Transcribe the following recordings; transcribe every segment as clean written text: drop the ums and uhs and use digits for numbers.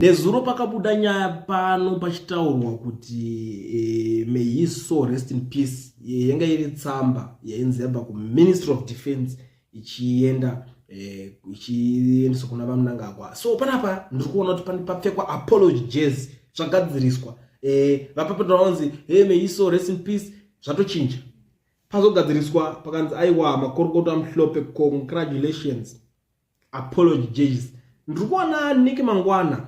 Nezuro pakabuda nyaya pano pachitaurwa kuti may his soul rest in peace, yanga iri tsamba yainzi yabva kuMinistry of Defense ichienda ichiendeswa kuna vaMnangagwa. So panapa ndiri kuona kuti papfekwa apology jazz zvagadziriswa. Vapapata vanzi may his soul rest in peace zvatochinja. Pazogadziriswa pakanzi aiwa makorokota amhlope congratulations apology jazz. Ndiri kuona Nick Mangwana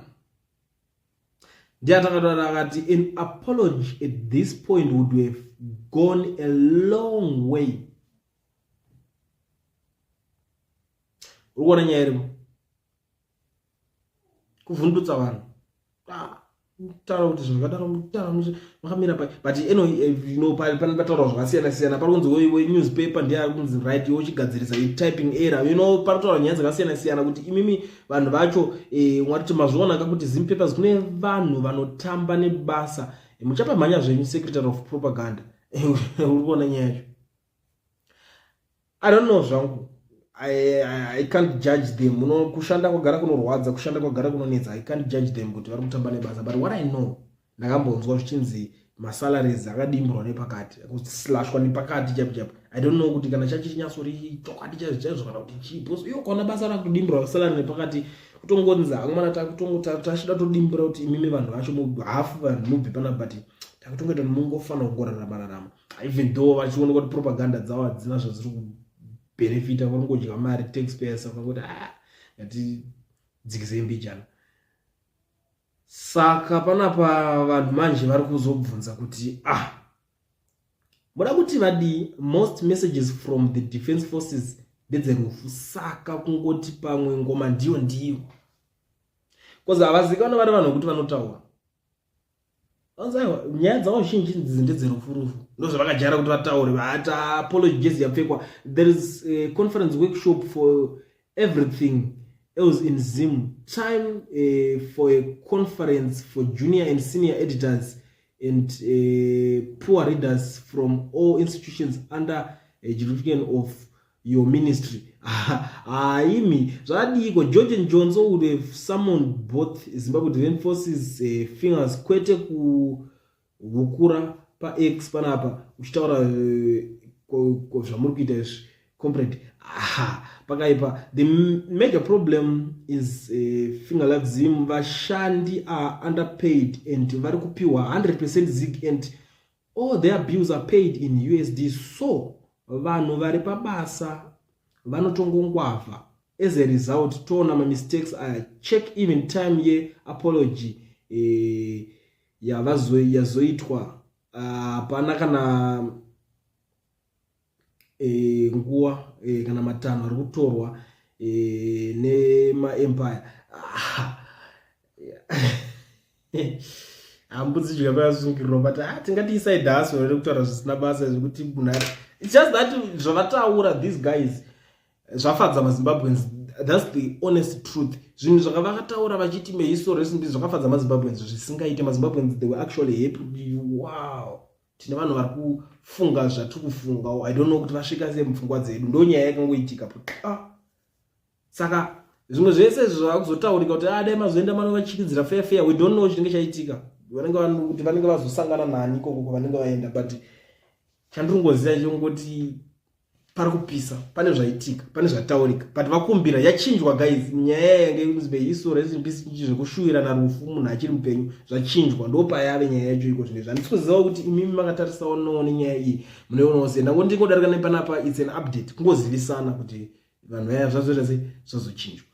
an apology at this point would have gone a long way. Uona nyaya irimo kuvhundutsa vanhu taura kuti zvakadaro makamira pai but pane pataura zvakasiyana siyana. Pari kunzi we newspaper ndiye ari kunzi right yochigadzirisa typing error paritaura nyaya dzakasiyana siyana kuti imimi vanhu vacho mwatiti mazvionaka kuti Zim Papers kune vanhu vanotamba nebasa. Muchapa mhanya zvenyu secretary of propaganda uri kuona nyaya yacho. I don't know zvangu. I can't judge them. Kushanda kwagara kunorwadza, kushanda kwagara kunonetsa. I can't judge them kuti vari kutamba nebasa. But what I know, ndakambonzwa zvichinzi masalaries akadimburwa nepakati, kuslashwa nepakati chap. I don't know kuti kana chachinyasori chokwadi chaizvo kana kuti chipo. Iyo kona basa rakudimburwa salary nepakati kutongonza amwana tachida todimbura kuti imimi vanhu vacho hafu vanhu mubve pana but takutongeta mungofana kungorarama. Even though vachiona kuti propaganda dzavo hadzina zvaziri benefita vanongodya mari taxpayers vakangoti ngati dzikise mbijana. Saka panapa vanhu manje vari kuzobvunza kuti muda kuti vadi most messages from the defense forces ndedzerufu. Saka kungoti pamwe ngoma ndiyo koza havazikana vari vanhu kuti vanotaura anzaiwa nyaya dzavo zhinji ndedzerufu ndozvavakajara kuti vataure vata apologies yapfekwa. There is a conference workshop for everything else in Zim. Time for a conference for junior and senior editors and poor readers from all institutions under jurisdiction of your ministry. Imi zvadiko George and Jones would have summoned both Zimbabwe Defense Forces fingers kwete kuvhukura paX panapa uchitaura zvamuri kuita izvi comrade. Pakaipa the major problem is finger like Zim vashandi are underpaid and vari kupiwa 100% zig and all their bills are paid in USD. So vanhu vari pabasa vanotongongwavha. As a result toona ma mistakes are check even time ye apology yazoitwa pana kana nguwa kana matanho ari kutorwa nema-empire. Hambudzi zvakazungirwa but tingati iside hustle rekutaura zvisina basa zvekuti munhu it's just that zvavataura these guys zvafadza maZimbabweans. That's the honest truth. Zvinhu zvakavakataura vachiti may his soul rest in peace zvakafadza maZimbabweans zvisingaite. maZimbabweans they were actually happy. Wow, tine vanhu vari kufunga zvatiri kufunga. I don't know kuti vasvika sei mupfungwa dzedu. Ndo nyaya yakangoitika. Saka zvimwe zvese zvavakuzotaurika kuti dai mazoenda manovachikidzira fair we don't know chinenge chaitika. Kuti vanenge vazosangana nani ikoko kwavanenge vaenda. But chandingoziva chongoti pari kupisa, pane zvaitika, pane zvataurika. But vakumbira yachinjwa guys. Nyaya yange kunzi his soul rest in peace zvekushuvira narufu munhu achiri mupenyu zvachinjwa. Ndo payave nyaya yacho iko zvinezvi. Handisikuziva kuti imimi makatarisawo noo nenyaya iyi munoiona sei. Ndingodarika nepanapa it's an update kungozivisana kuti vanhu vaya zvazoita sei zvazochinjwa.